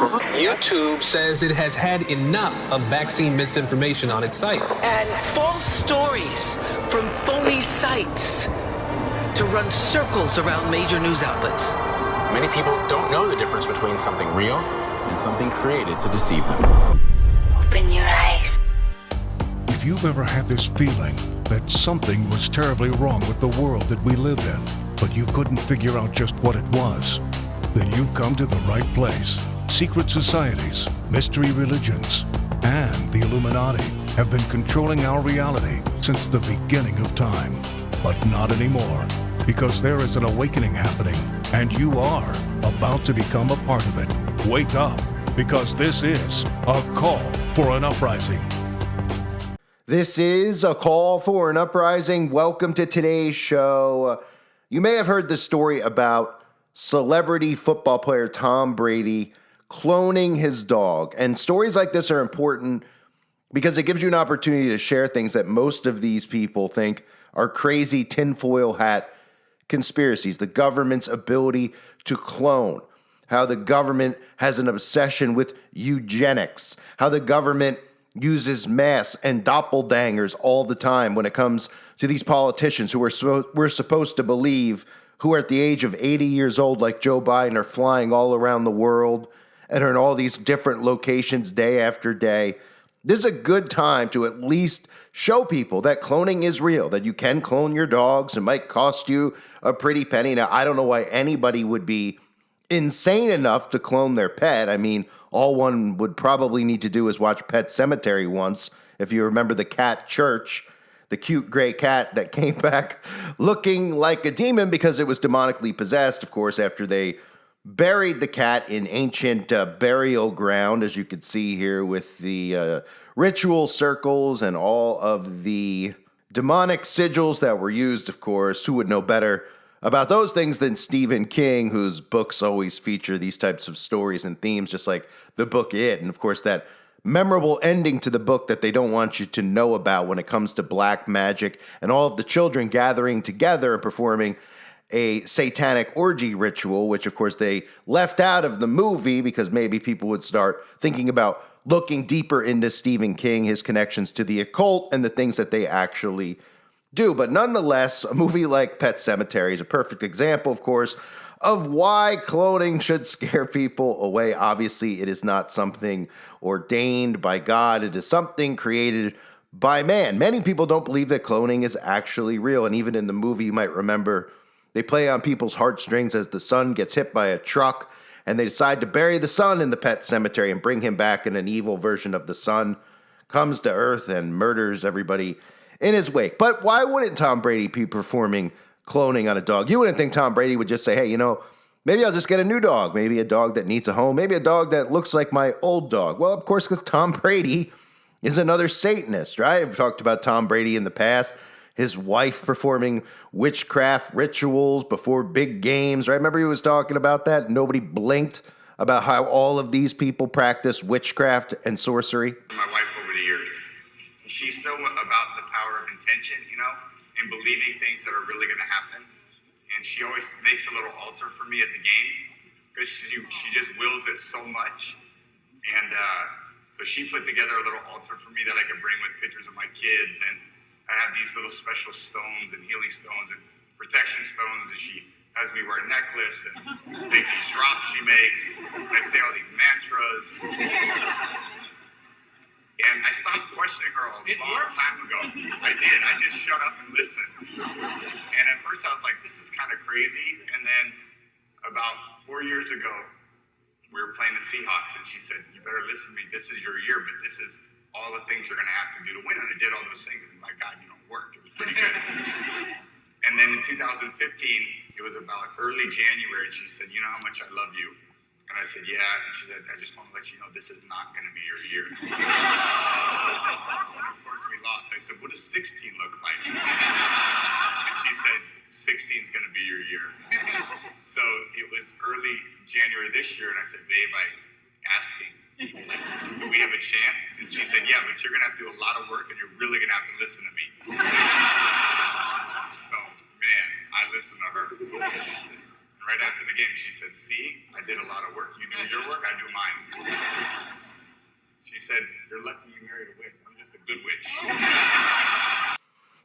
YouTube says it has had enough of vaccine misinformation on its site. And false stories from phony sites to run circles around major news outlets. Many people don't know the difference between something real and something created to deceive them. Open your eyes. If you've ever had this feeling that something was terribly wrong with the world that we live in, but you couldn't figure out just what it was, then you've come to the right place. Secret societies, mystery religions, and the Illuminati have been controlling our reality since the beginning of time. But not anymore, because there is an awakening happening, and you are about to become a part of it. Wake up, because this is a call for an uprising. This is a call for an uprising. Welcome to today's show. You may have heard the story about celebrity football player Tom Brady cloning his dog. And stories like this are important because it gives you an opportunity to share things that most of these people think are crazy tinfoil hat conspiracies. The government's ability to clone, how the government has an obsession with eugenics, how the government uses masks and doppelgangers all the time when it comes to these politicians who we're supposed to believe who are at the age of 80 years old, like Joe Biden, are flying all around the world and are in all these different locations day after day. This is a good time to at least show people that cloning is real, that you can clone your dogs. It might cost you a pretty penny. Now, I don't know why anybody would be insane enough to clone their pet. I mean, all one would probably need to do is watch Pet Sematary once. If you remember the cat Church, the cute gray cat that came back looking like a demon because it was demonically possessed, of course, after they buried the cat in ancient burial ground, as you could see here with the ritual circles and all of the demonic sigils that were used, of course. Who would know better about those things than Stephen King, whose books always feature these types of stories and themes, just like the book It. And, of course, that memorable ending to the book that they don't want you to know about when it comes to black magic and all of the children gathering together and performing a satanic orgy ritual, which of course they left out of the movie because maybe people would start thinking about looking deeper into Stephen King, his connections to the occult and the things that they actually do. But nonetheless, a movie like Pet Sematary is a perfect example, of course, of why cloning should scare people away. Obviously, it is not something ordained by God. It is something created by man. Many people don't believe that cloning is actually real. And even in the movie, you might remember, they play on people's heartstrings as the son gets hit by a truck, and they decide to bury the son in the pet cemetery and bring him back, and an evil version of the son comes to Earth and murders everybody in his wake. But why wouldn't Tom Brady be performing cloning on a dog? You wouldn't think Tom Brady would just say, hey, maybe I'll just get a new dog, maybe a dog that needs a home, maybe a dog that looks like my old dog. Well, of course, because Tom Brady is another Satanist, right? I've talked about Tom Brady in the past. His wife performing witchcraft rituals before big games, right? Remember he was talking about that? Nobody blinked about how all of these people practice witchcraft and sorcery. My wife over the years, she's so about the power of intention, and believing things that are really going to happen. And she always makes a little altar for me at the game because she just wills it so much. And so she put together a little altar for me that I could bring with pictures of my kids, and I have these little special stones and healing stones and protection stones, and she has me wear a necklace and take these drops she makes, and I say all these mantras. And I stopped questioning her a long time ago. I did. I just shut up and listened. And at first I was like, this is kind of crazy. And then about 4 years ago, we were playing the Seahawks, and she said, you better listen to me. This is your year, but this is all the things you're going to have to do to win. And I did all those things, and my God, it worked. It was pretty good. And then in 2015, it was about early January, and she said, you know how much I love you? And I said, yeah. And she said, I just want to let you know this is not going to be your year. And of course we lost. I said, what does 16 look like? And she said, 16 is going to be your year. So it was early January this year, and I said, babe, I'm asking, do we have a chance? And she said, yeah, but you're going to have to do a lot of work, and you're really going to have to listen to me. So, man, I listened to her. Right after the game, she said, "See, I did a lot of work. You do your work, I do mine." She said, "You're lucky you married a witch. I'm just a good witch."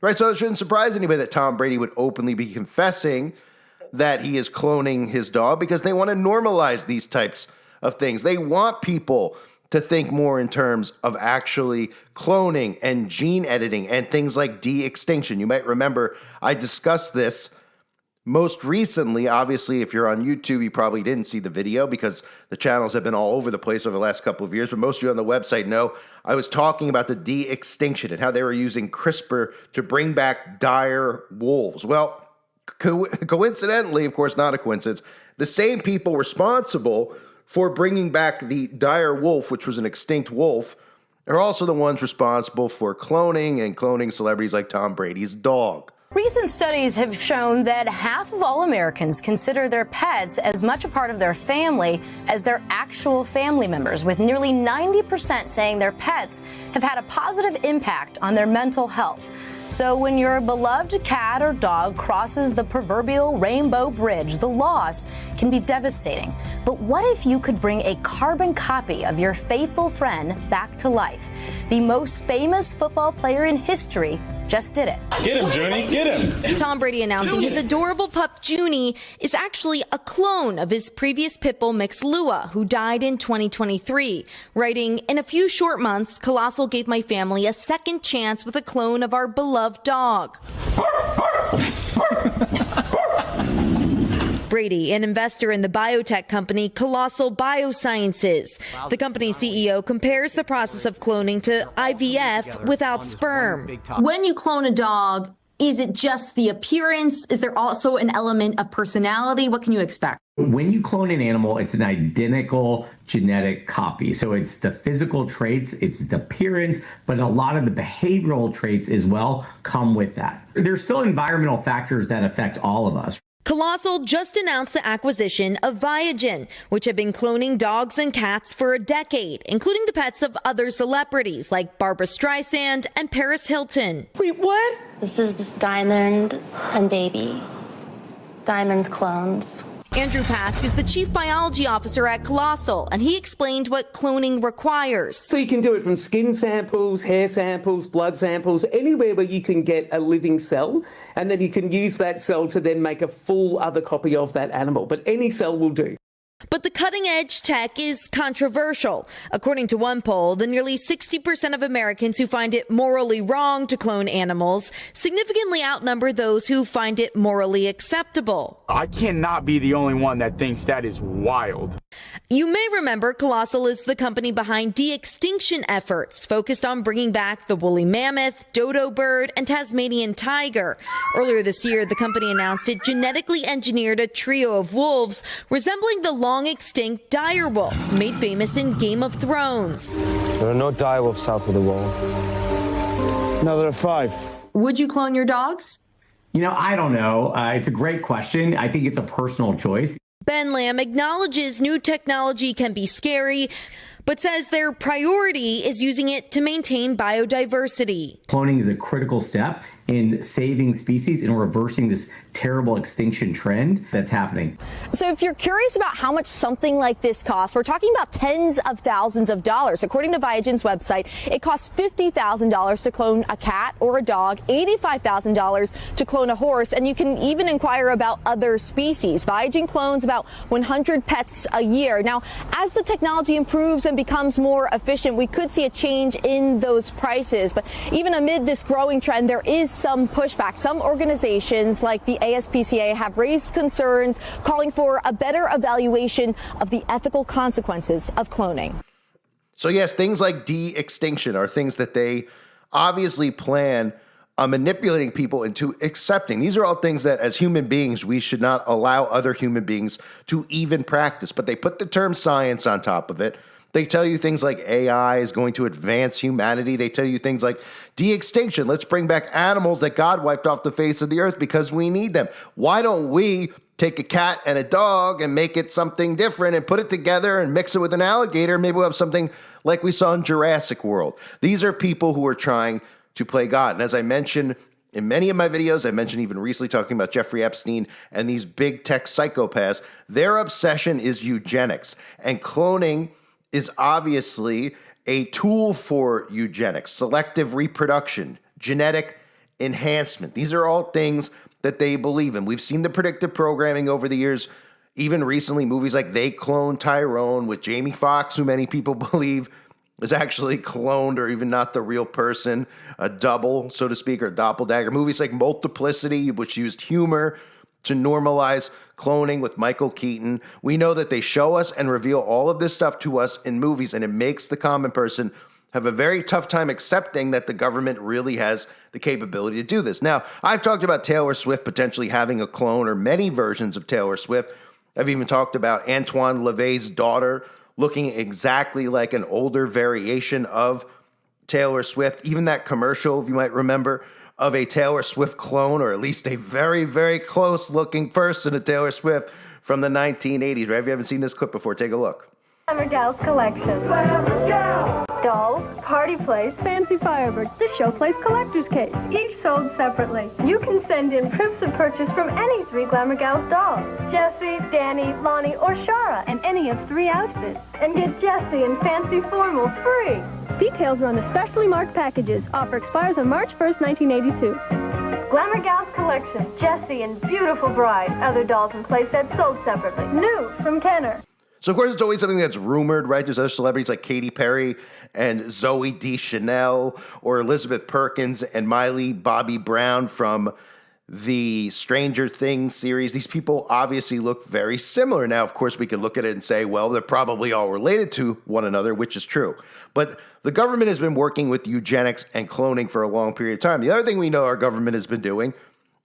Right, so it shouldn't surprise anybody that Tom Brady would openly be confessing that he is cloning his dog because they want to normalize these types of things. They want people to think more in terms of actually cloning and gene editing and things like de-extinction. You might remember I discussed this most recently. Obviously, if you're on YouTube, you probably didn't see the video because the channels have been all over the place over the last couple of years. But most of you on the website know I was talking about the de-extinction and how they were using CRISPR to bring back dire wolves. Well, coincidentally, of course, not a coincidence, the same people responsible for bringing back the dire wolf, which was an extinct wolf, are also the ones responsible for cloning celebrities like Tom Brady's dog. Recent studies have shown that half of all Americans consider their pets as much a part of their family as their actual family members, with nearly 90% saying their pets have had a positive impact on their mental health. So when your beloved cat or dog crosses the proverbial rainbow bridge, the loss can be devastating. But what if you could bring a carbon copy of your faithful friend back to life? The most famous football player in history just did it. Get him, Junie, get him. Tom Brady announcing his adorable pup Junie is actually a clone of his previous pit bull mix Lua, who died in 2023. Writing, "In a few short months, Colossal gave my family a second chance with a clone of our beloved dog." Brady, an investor in the biotech company Colossal Biosciences. The company's CEO compares the process of cloning to IVF without sperm. When you clone a dog, is it just the appearance? Is there also an element of personality? What can you expect? When you clone an animal, it's an identical genetic copy. So it's the physical traits, it's its appearance, but a lot of the behavioral traits as well come with that. There's still environmental factors that affect all of us. Colossal just announced the acquisition of Viagen, which have been cloning dogs and cats for a decade, including the pets of other celebrities like Barbra Streisand and Paris Hilton. Wait, what? This is Diamond and Baby. Diamond's clones. Andrew Pask is the chief biology officer at Colossal, and he explained what cloning requires. So you can do it from skin samples, hair samples, blood samples, anywhere where you can get a living cell, and then you can use that cell to then make a full other copy of that animal. But any cell will do. But the cutting-edge tech is controversial. According to one poll, the nearly 60% of Americans who find it morally wrong to clone animals significantly outnumber those who find it morally acceptable. I cannot be the only one that thinks that is wild. You may remember Colossal is the company behind de-extinction efforts focused on bringing back the woolly mammoth, dodo bird, and Tasmanian tiger. Earlier this year, the company announced it genetically engineered a trio of wolves resembling the long-extinct dire wolf, made famous in Game of Thrones. There are no dire wolves south of the wall. No, there are 5. Would you clone your dogs? You know, I don't know. It's a great question. I think it's a personal choice. Ben Lamb acknowledges new technology can be scary, but says their priority is using it to maintain biodiversity. Cloning is a critical step in saving species and reversing this terrible extinction trend that's happening. So if you're curious about how much something like this costs, we're talking about tens of thousands of dollars. According to Viagen's website, it costs $50,000 to clone a cat or a dog, $85,000 to clone a horse, and you can even inquire about other species. Viagen clones about 100 pets a year. Now, as the technology improves and becomes more efficient, we could see a change in those prices. But even amid this growing trend, there is some pushback. Some organizations like the ASPCA have raised concerns calling for a better evaluation of the ethical consequences of cloning. So yes, things like de-extinction are things that they obviously plan on manipulating people into accepting. These are all things that as human beings, we should not allow other human beings to even practice. But they put the term science on top of it. They tell you things like AI is going to advance humanity. They tell you things like de-extinction. Let's bring back animals that God wiped off the face of the earth because we need them. Why don't we take a cat and a dog and make it something different and put it together and mix it with an alligator? Maybe we'll have something like we saw in Jurassic World. These are people who are trying to play God. And as I mentioned in many of my videos, I mentioned even recently talking about Jeffrey Epstein and these big tech psychopaths, their obsession is eugenics. And cloning is obviously a tool for eugenics, selective reproduction, genetic enhancement. These are all things that they believe in. We've seen the predictive programming over the years, even recently, movies like They Cloned Tyrone with Jamie Foxx, who many people believe is actually cloned or even not the real person, a double, so to speak, or a doppelganger. Movies like Multiplicity, which used humor to normalize cloning with Michael Keaton. We know that they show us and reveal all of this stuff to us in movies, and it makes the common person have a very tough time accepting that the government really has the capability to do this. Now, I've talked about Taylor Swift potentially having a clone or many versions of Taylor Swift. I've even talked about Antoine LaVey's daughter looking exactly like an older variation of Taylor Swift. Even that commercial, if you might remember, of a Taylor Swift clone, or at least a very, very close-looking person of Taylor Swift from the 1980s. Right? If you haven't seen this clip before, take a look. Glamour Gals collection. Dolls, party plays, fancy firebirds. The show plays collector's case, each sold separately. You can send in proofs of purchase from any 3 Glamour Gals dolls. Jessie, Danny, Lonnie, or Shara in any of 3 outfits. And get Jessie in fancy formal free. Details are on the specially marked packages. Offer expires on March 1st, 1982. Glamour Gals collection. Jessie and Beautiful Bride. Other dolls and playsets sold separately. New from Kenner. So, of course, it's always something that's rumored, right? There's other celebrities like Katy Perry and Zoe Deschanel, or Elizabeth Perkins and Miley Bobby Brown from the Stranger Things series. These people obviously look very similar. Now, of course, we can look at it and say, well, they're probably all related to one another, which is true. But the government has been working with eugenics and cloning for a long period of time. The other thing we know our government has been doing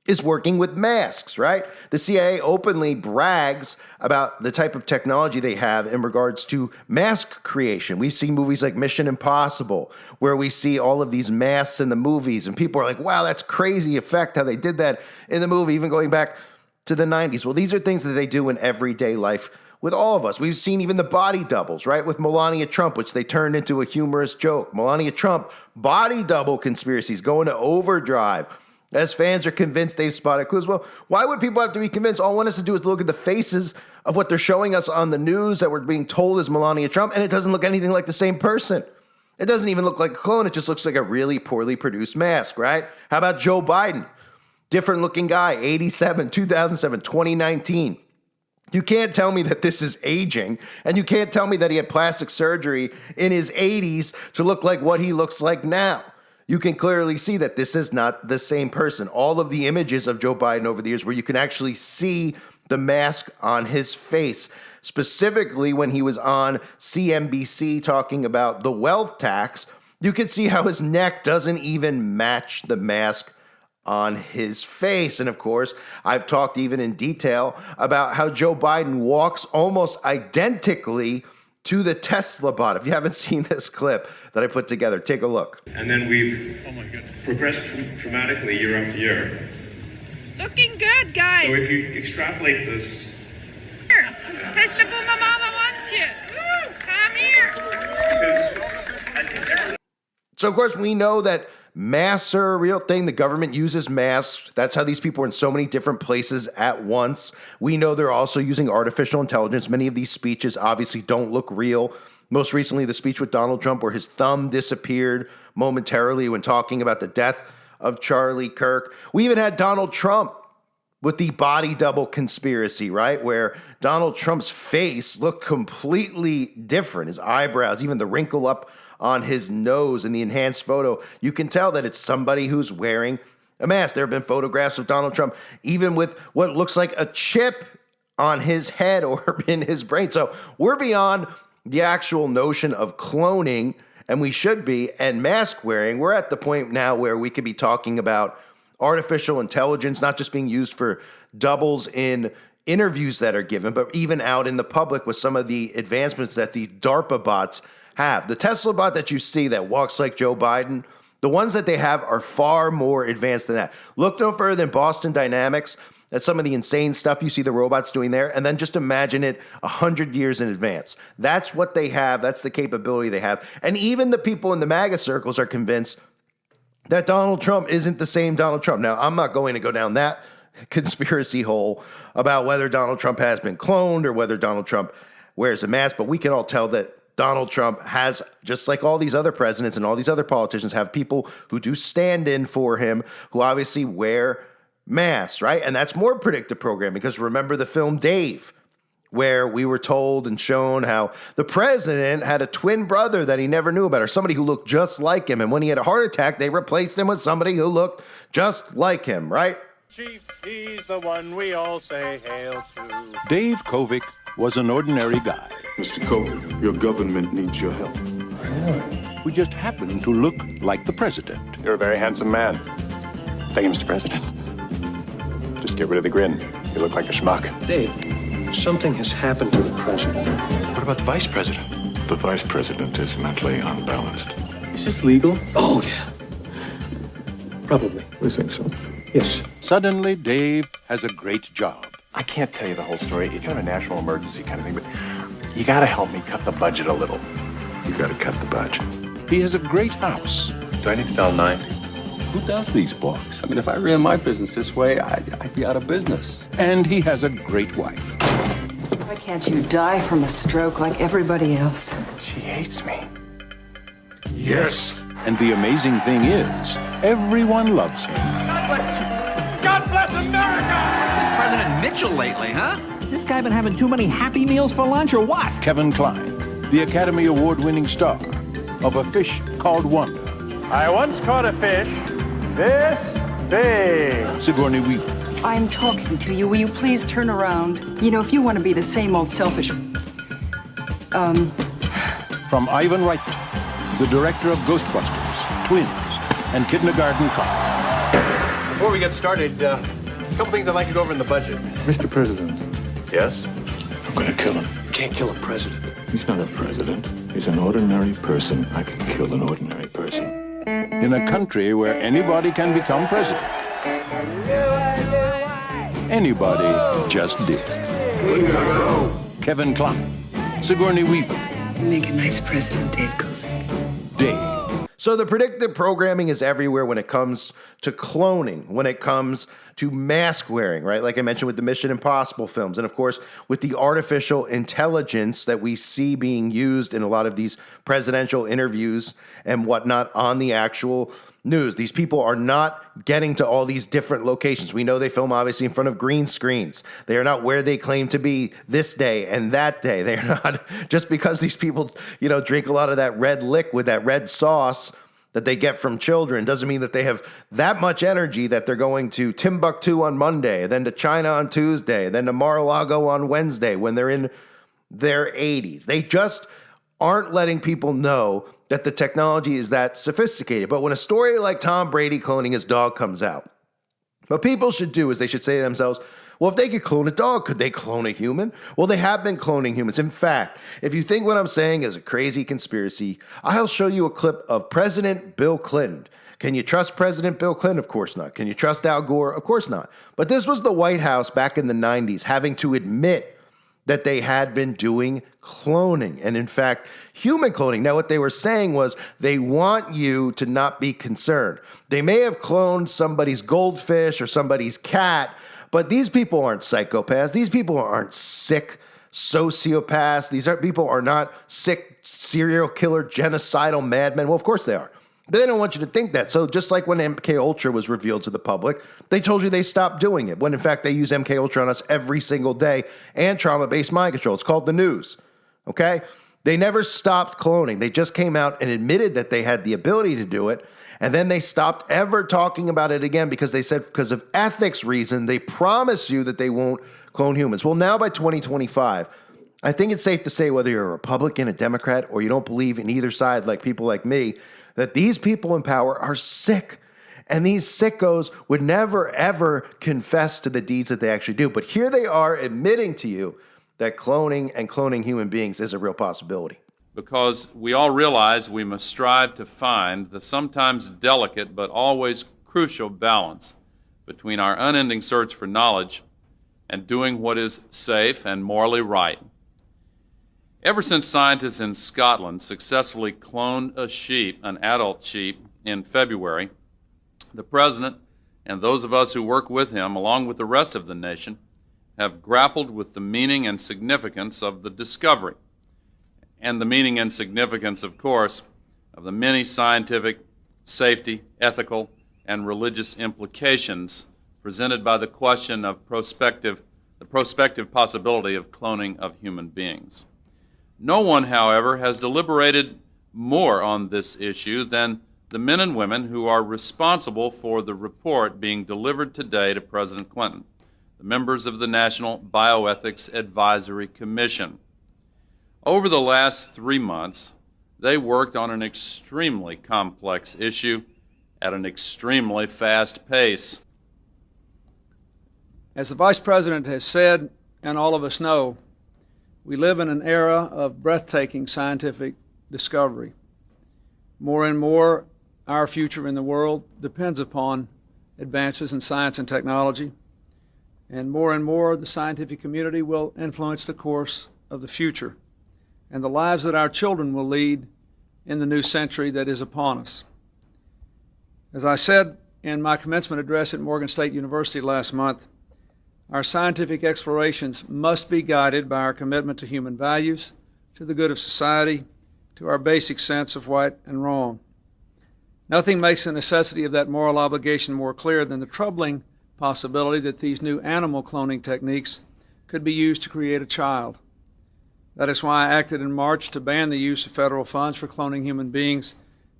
is working with masks, right? The CIA openly brags about the type of technology they have in regards to mask creation. We've seen movies like Mission Impossible, where we see all of these masks in the movies, and people are like, wow, that's crazy effect how they did that in the movie, even going back to the 90s. Well, these are things that they do in everyday life with all of us. We've seen even the body doubles, right? With Melania Trump, which they turned into a humorous joke. Melania Trump, body double conspiracies going to overdrive as fans are convinced they've spotted clues. Well, why would people have to be convinced? All one has to do is look at the faces of what they're showing us on the news that we're being told is Melania Trump, and it doesn't look anything like the same person. It doesn't even look like a clone. It just looks like a really poorly produced mask, right? How about Joe Biden? Different looking guy, 87, 2007, 2019. You can't tell me that this is aging, and you can't tell me that he had plastic surgery in his 80s to look like what he looks like now. You can clearly see that this is not the same person. All of the images of Joe Biden over the years where you can actually see the mask on his face, specifically when he was on CNBC talking about the wealth tax, you can see how his neck doesn't even match the mask on his face. And of course, I've talked even in detail about how Joe Biden walks almost identically to the Tesla bot. If you haven't seen this clip that I put together, take a look. And then we've progressed dramatically year after year. Looking good, guys. So if you extrapolate this... Here. Tesla Boomer Mama wants you. Woo, come here. So of course, we know that masks are a real thing. The government uses masks. That's how these people are in so many different places at once. We know they're also using artificial intelligence. Many of these speeches obviously don't look real. Most recently, the speech with Donald Trump where his thumb disappeared momentarily when talking about the death of Charlie Kirk. We even had Donald Trump with the body double conspiracy, right? Where Donald Trump's face looked completely different. His eyebrows, even the wrinkle up on his nose in the enhanced photo, you can tell that it's somebody who's wearing a mask. There have been photographs of Donald Trump, even with what looks like a chip on his head or in his brain. So we're beyond the actual notion of cloning, and we should be, and mask wearing. We're at the point now where we could be talking about artificial intelligence, not just being used for doubles in interviews that are given, but even out in the public with some of the advancements that the DARPA bots have. The Tesla bot that you see that walks like Joe Biden, the ones that they have are far more advanced than that. Look no further than Boston Dynamics at some of the insane stuff you see the robots doing there, and then just imagine it 100 years in advance. That's what they have. That's the capability they have. And even the people in the MAGA circles are convinced that Donald Trump isn't the same Donald Trump. Now, I'm not going to go down that conspiracy hole about whether Donald Trump has been cloned or whether Donald Trump wears a mask, but we can all tell that Donald Trump has, just like all these other presidents and all these other politicians, have people who do stand in for him, who obviously wear masks, right? And that's more predictive programming, because remember the film Dave, where we were told and shown how the president had a twin brother that he never knew about, or somebody who looked just like him. And when he had a heart attack, they replaced him with somebody who looked just like him, right? Chief, he's the one we all say hail to. Dave Kovic was an ordinary guy. Mr. Kovic, your government needs your help. Who just happened to look like the president. You're a very handsome man. Thank you, Mr. President. Just get rid of the grin. You look like a schmuck. Dave, something has happened to the president. What about the vice president? The vice president is mentally unbalanced. Is this legal? Oh, yeah. Probably. We think so. Yes. Suddenly, Dave has a great job. I can't tell you the whole story. It's kind of a national emergency kind of thing, but you gotta help me cut the budget a little. You gotta cut the budget. He has a great house. Do I need to dial 9? Who does these books? I mean, if I ran my business this way, I'd be out of business. And he has a great wife. Why can't you die from a stroke like everybody else? She hates me. Yes. And the amazing thing is, everyone loves him. God bless you. God bless America! President Mitchell lately, huh? Has this guy been having too many Happy Meals for lunch or what? Kevin Kline, the Academy Award-winning star of A Fish Called Wanda. I once caught a fish this big. Sigourney Weaver. I'm talking to you. Will you please turn around? You know, if you want to be the same old selfish... From Ivan Reitman, the director of Ghostbusters, Twins, and Kindergarten Cop. Before we get started, a couple things I'd like to go over in the budget. Mr. President. Yes? I'm gonna kill him. You can't kill a president. He's not a president. He's an ordinary person. I can kill an ordinary person. In a country where anybody can become president. Anybody just did. Kevin Kline, Sigourney Weaver. You make a nice president, Dave Kovic. Dave. So the predictive programming is everywhere when it comes to cloning, when it comes to mask wearing, right? Like I mentioned with the Mission Impossible films. And of course, with the artificial intelligence that we see being used in a lot of these presidential interviews and whatnot on the actual news. These people are not getting to all these different locations. We know they film obviously in front of green screens. They are not where they claim to be this day and that day. They are not, just because these people, drink a lot of that red liquid, that red sauce that they get from children, doesn't mean that they have that much energy that they're going to Timbuktu on Monday, then to China on Tuesday, then to Mar-a-Lago on Wednesday when they're in their 80s. They just aren't letting people know that the technology is that sophisticated. But when a story like Tom Brady cloning his dog comes out, what people should do is they should say to themselves, well, if they could clone a dog, could they clone a human? Well, they have been cloning humans. In fact, if you think what I'm saying is a crazy conspiracy, I'll show you a clip of President Bill Clinton. Can you trust President Bill Clinton? Of course not. Can you trust Al Gore? Of course not. But this was the White House back in the 90s having to admit that they had been doing cloning, and in fact, human cloning. Now, what they were saying was they want you to not be concerned. They may have cloned somebody's goldfish or somebody's cat, but these people aren't psychopaths. These people aren't sick sociopaths. People are not sick serial killer, genocidal madmen. Well, of course they are. They don't want you to think that. So just like when MK Ultra was revealed to the public, they told you they stopped doing it, when in fact they use MK Ultra on us every single day, and trauma-based mind control. It's called the news, okay? They never stopped cloning. They just came out and admitted that they had the ability to do it, and then they stopped ever talking about it again because they said because of ethics reason, they promise you that they won't clone humans. Well, now by 2025, I think it's safe to say, whether you're a Republican, a Democrat, or you don't believe in either side like people like me, that these people in power are sick. And these sickos would never, ever confess to the deeds that they actually do. But here they are admitting to you that cloning and cloning human beings is a real possibility. Because we all realize we must strive to find the sometimes delicate but always crucial balance between our unending search for knowledge and doing what is safe and morally right. Ever since scientists in Scotland successfully cloned a sheep, an adult sheep, in February, The President and those of us who work with him, along with the rest of the nation, have grappled with the meaning and significance of the discovery, and the meaning and significance, of course, of the many scientific, safety, ethical, and religious implications presented by the question of the prospective possibility of cloning of human beings. No one, however, has deliberated more on this issue than the men and women who are responsible for the report being delivered today to President Clinton, the members of the National Bioethics Advisory Commission. Over the last 3 months, they worked on an extremely complex issue at an extremely fast pace. As the Vice President has said, and all of us know, we live in an era of breathtaking scientific discovery. More and more, our future in the world depends upon advances in science and technology, and more, the scientific community will influence the course of the future and the lives that our children will lead in the new century that is upon us. As I said in my commencement address at Morgan State University last month, our scientific explorations must be guided by our commitment to human values, to the good of society, to our basic sense of right and wrong. Nothing makes the necessity of that moral obligation more clear than the troubling possibility that these new animal cloning techniques could be used to create a child. That is why I acted in March to ban the use of federal funds for cloning human beings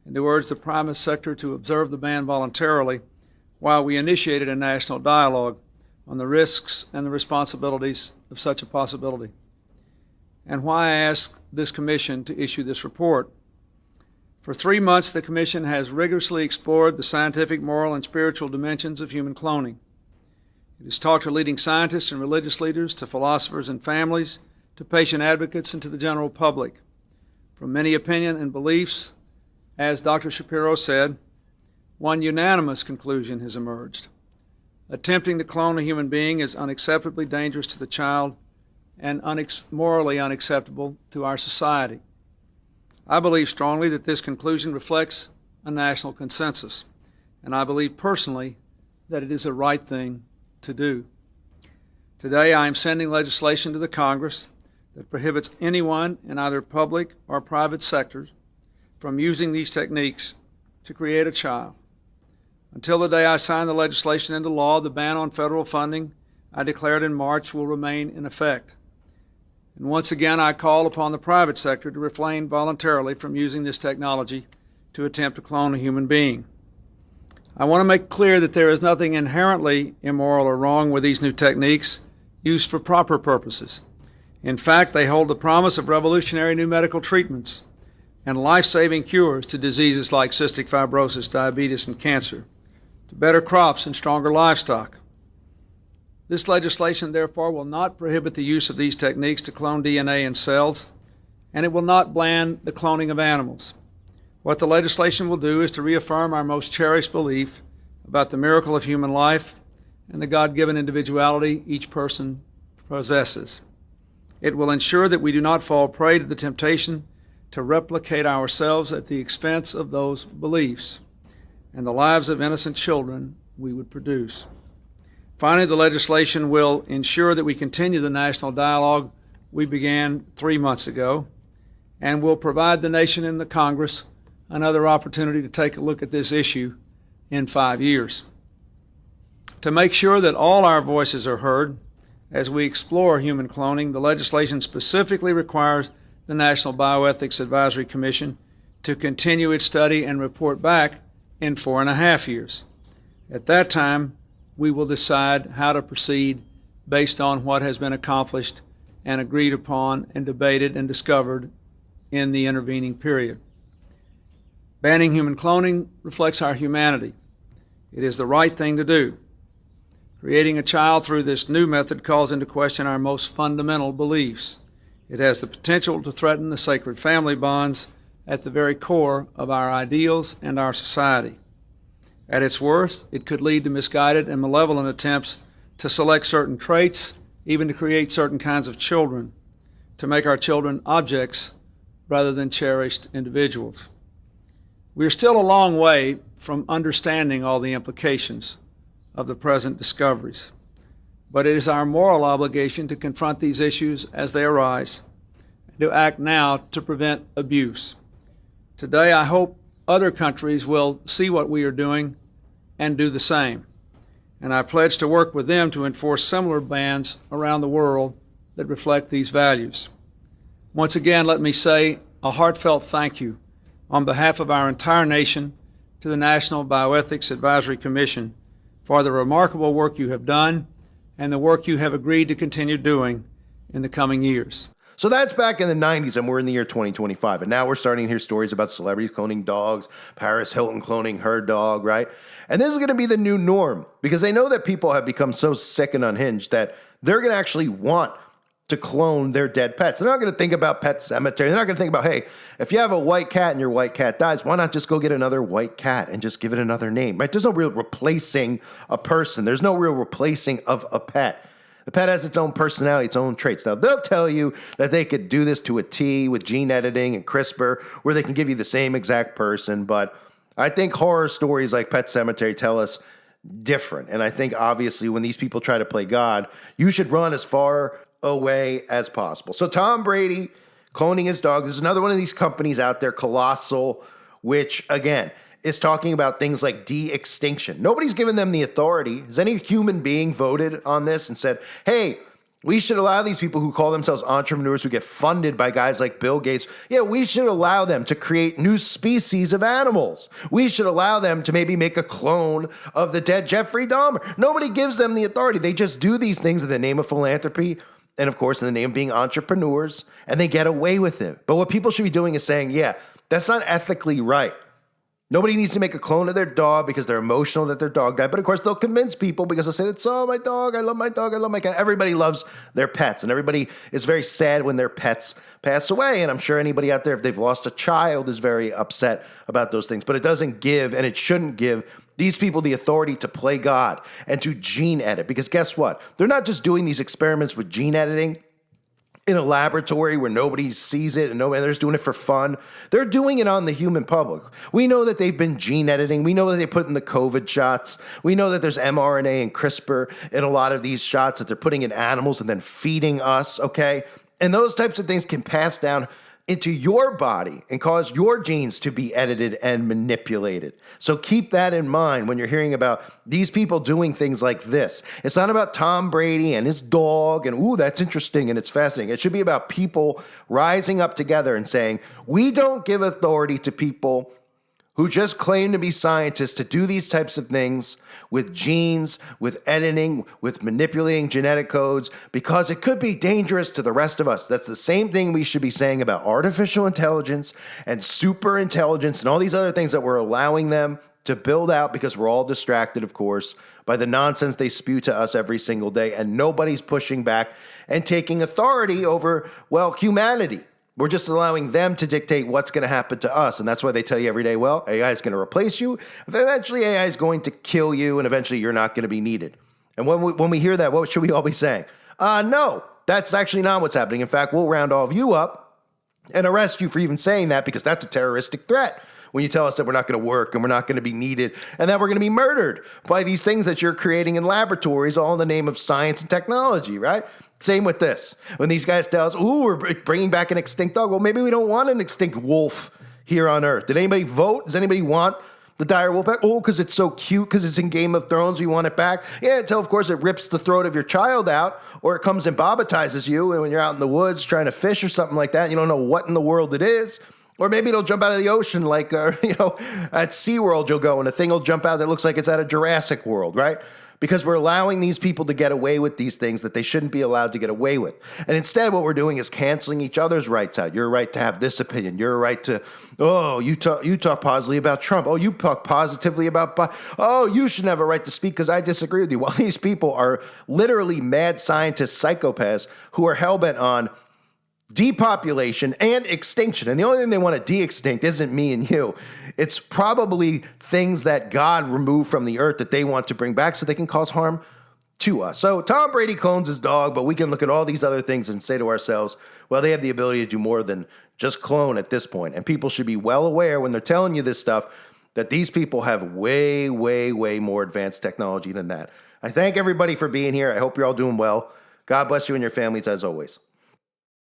and to urge the private sector to observe the ban voluntarily while we initiated a national dialogue on the risks and the responsibilities of such a possibility, and why I asked this commission to issue this report. For 3 months, the commission has rigorously explored the scientific, moral, and spiritual dimensions of human cloning. It has talked to leading scientists and religious leaders, to philosophers and families, to patient advocates, and to the general public. From many opinions and beliefs, as Dr. Shapiro said, one unanimous conclusion has emerged. Attempting to clone a human being is unacceptably dangerous to the child and morally unacceptable to our society. I believe strongly that this conclusion reflects a national consensus, and I believe personally that it is the right thing to do. Today, I am sending legislation to the Congress that prohibits anyone in either public or private sectors from using these techniques to create a child. Until the day I sign the legislation into law, the ban on federal funding I declared in March will remain in effect. And once again, I call upon the private sector to refrain voluntarily from using this technology to attempt to clone a human being. I want to make clear that there is nothing inherently immoral or wrong with these new techniques used for proper purposes. In fact, they hold the promise of revolutionary new medical treatments and life-saving cures to diseases like cystic fibrosis, diabetes, and cancer, to better crops and stronger livestock. This legislation, therefore, will not prohibit the use of these techniques to clone DNA in cells, and it will not ban the cloning of animals. What the legislation will do is to reaffirm our most cherished belief about the miracle of human life and the God-given individuality each person possesses. It will ensure that we do not fall prey to the temptation to replicate ourselves at the expense of those beliefs and the lives of innocent children we would produce. Finally, the legislation will ensure that we continue the national dialogue we began 3 months ago, and will provide the nation and the Congress another opportunity to take a look at this issue in 5 years. To make sure that all our voices are heard as we explore human cloning, the legislation specifically requires the National Bioethics Advisory Commission to continue its study and report back in 4.5 years. At that time, we will decide how to proceed based on what has been accomplished and agreed upon and debated and discovered in the intervening period. Banning human cloning reflects our humanity. It is the right thing to do. Creating a child through this new method calls into question our most fundamental beliefs. It has the potential to threaten the sacred family bonds at the very core of our ideals and our society. At its worst, it could lead to misguided and malevolent attempts to select certain traits, even to create certain kinds of children, to make our children objects rather than cherished individuals. We are still a long way from understanding all the implications of the present discoveries. But it is our moral obligation to confront these issues as they arise, and to act now to prevent abuse. Today, I hope other countries will see what we are doing and do the same. And I pledge to work with them to enforce similar bans around the world that reflect these values. Once again, let me say a heartfelt thank you on behalf of our entire nation to the National Bioethics Advisory Commission for the remarkable work you have done and the work you have agreed to continue doing in the coming years. So that's back in the 90s, and we're in the year 2025. And now we're starting to hear stories about celebrities cloning dogs, Paris Hilton cloning her dog, right? And this is going to be the new norm because they know that people have become so sick and unhinged that they're going to actually want to clone their dead pets. They're not going to think about Pet Cemetery. They're not going to think about, hey, if you have a white cat and your white cat dies, why not just go get another white cat and just give it another name, right? There's no real replacing a person. There's no real replacing of a pet. The pet has its own personality, its own traits. Now, they'll tell you that they could do this to a T with gene editing and CRISPR, where they can give you the same exact person. But I think horror stories like Pet Cemetery tell us different. And I think, obviously, when these people try to play God, you should run as far away as possible. So Tom Brady cloning his dog. There's another one of these companies out there, Colossal, which, again, is talking about things like de-extinction. Nobody's given them the authority. Has any human being voted on this and said, hey, we should allow these people who call themselves entrepreneurs who get funded by guys like Bill Gates, yeah, we should allow them to create new species of animals. We should allow them to maybe make a clone of the dead Jeffrey Dahmer. Nobody gives them the authority. They just do these things in the name of philanthropy and, of course, in the name of being entrepreneurs, and they get away with it. But what people should be doing is saying, yeah, that's not ethically right. Nobody needs to make a clone of their dog because they're emotional that their dog died. But of course, they'll convince people because they'll say, that's, oh, my dog, I love my dog, I love my cat. Everybody loves their pets, and everybody is very sad when their pets pass away. And I'm sure anybody out there, if they've lost a child, is very upset about those things. But it doesn't give, and it shouldn't give, these people the authority to play God and to gene edit. Because guess what? They're not just doing these experiments with gene editing in a laboratory where nobody sees it and they're just doing it for fun. They're doing it on the human public. We know that they've been gene editing. We know that they put in the COVID shots. We know that there's mRNA and CRISPR in a lot of these shots that they're putting in animals and then feeding us, okay? And those types of things can pass down into your body and cause your genes to be edited and manipulated. So keep that in mind when you're hearing about these people doing things like this. It's not about Tom Brady and his dog and, ooh, that's interesting and it's fascinating. It should be about people rising up together and saying, we don't give authority to people who just claim to be scientists to do these types of things with genes, with editing, with manipulating genetic codes, because it could be dangerous to the rest of us. That's the same thing we should be saying about artificial intelligence and super intelligence and all these other things that we're allowing them to build out because we're all distracted, of course, by the nonsense they spew to us every single day, and nobody's pushing back and taking authority over, well, humanity. We're just allowing them to dictate what's going to happen to us. And that's why they tell you every day, well, AI is going to replace you. Eventually, AI is going to kill you, and eventually you're not going to be needed. And when we hear that, what should we all be saying? No, that's actually not what's happening. In fact, we'll round all of you up and arrest you for even saying that because that's a terroristic threat. When you tell us that we're not going to work and we're not going to be needed and that we're going to be murdered by these things that you're creating in laboratories all in the name of science and technology, right? Same with this. When these guys tell us, ooh, we're bringing back an extinct dog. Well, maybe we don't want an extinct wolf here on Earth. Did anybody vote? Does anybody want the dire wolf back? Oh, because it's so cute, because it's in Game of Thrones, we want it back. Yeah, until, of course, it rips the throat of your child out, or it comes and bobatizes you, and when you're out in the woods trying to fish or something like that, and you don't know what in the world it is. Or maybe it'll jump out of the ocean like, at SeaWorld you'll go, and a thing will jump out that looks like it's out of Jurassic World, right? Because we're allowing these people to get away with these things that they shouldn't be allowed to get away with. And instead, what we're doing is canceling each other's rights out. Your right to have this opinion. Your right to, oh, you talk positively about Trump. Oh, you talk positively about, oh, you should have a right to speak because I disagree with you. Well, these people are literally mad scientists, psychopaths, who are hell-bent on depopulation and extinction. And the only thing they want to de-extinct isn't me and you. It's probably things that God removed from the earth that they want to bring back so they can cause harm to us. So Tom Brady clones his dog, but we can look at all these other things and say to ourselves, well, they have the ability to do more than just clone at this point. And people should be well aware when they're telling you this stuff that these people have way, way, way more advanced technology than that. I thank everybody for being here. I hope you're all doing well. God bless you and your families as always.